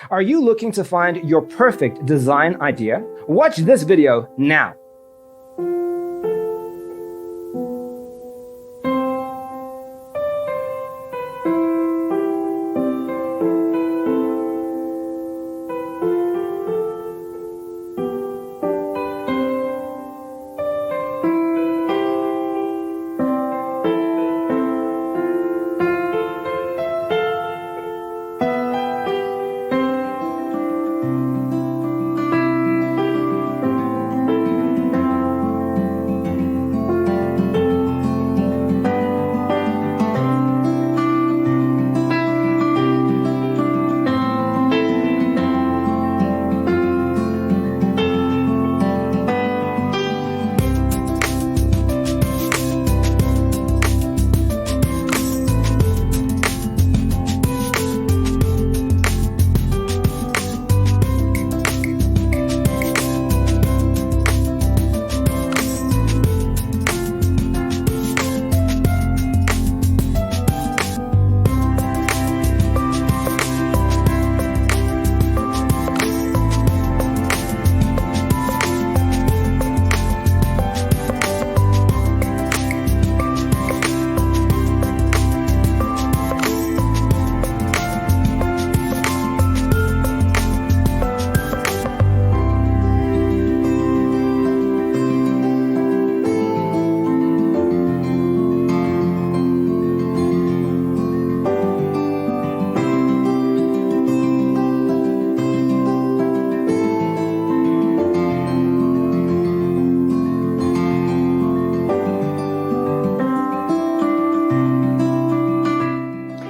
Are you looking to find your perfect design idea? Watch this video now.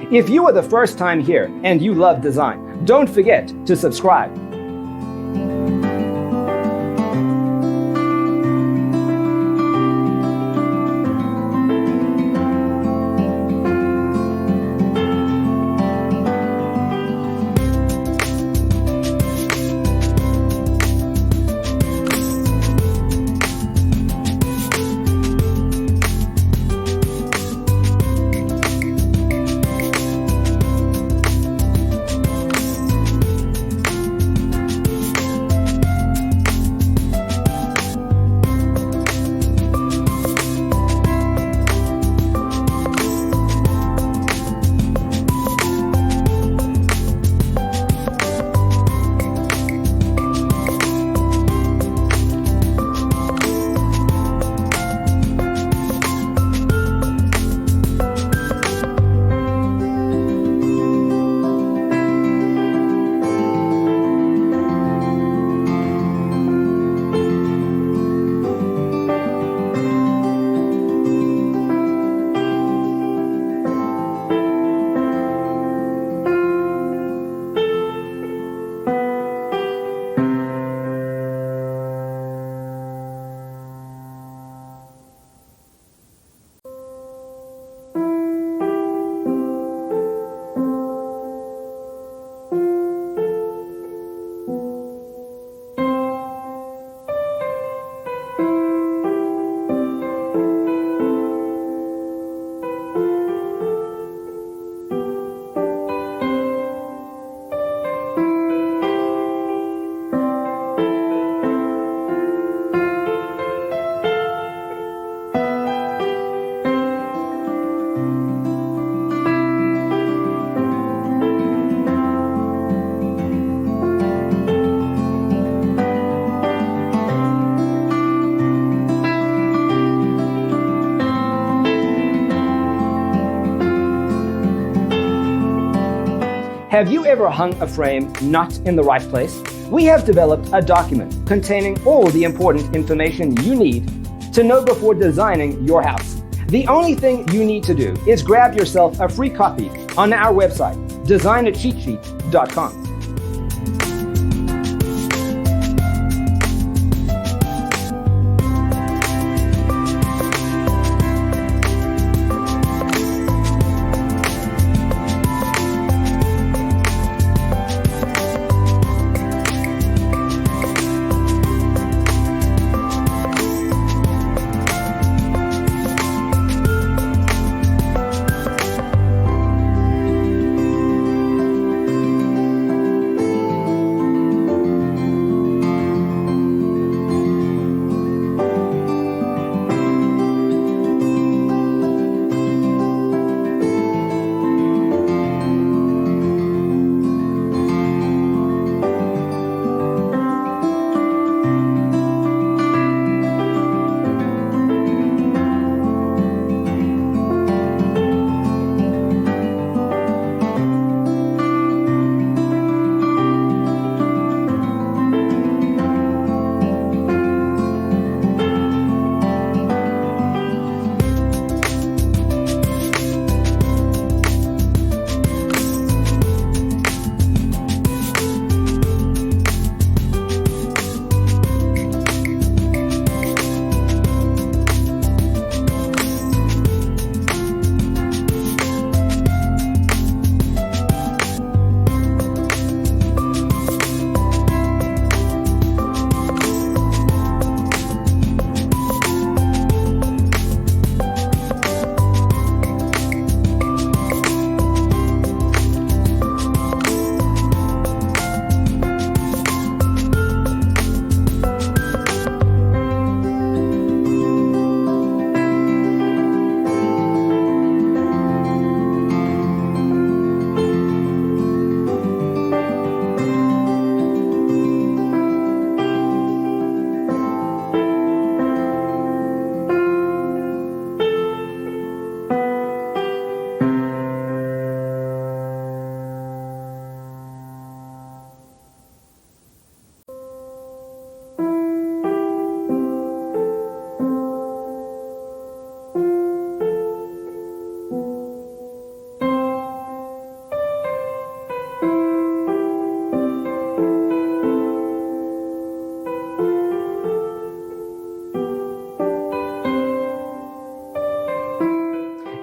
If you are the first time here and you love design, don't forget to subscribe. Have you ever hung a frame not in the right place? We have developed a document containing all the important information you need to know before designing your house. The only thing you need to do is grab yourself a free copy on our website, designacheatsheet.com.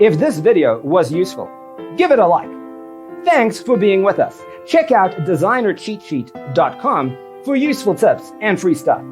If this video was useful, give it a like. Thanks for being with us. Check out designercheatsheet.com for useful tips and free stuff.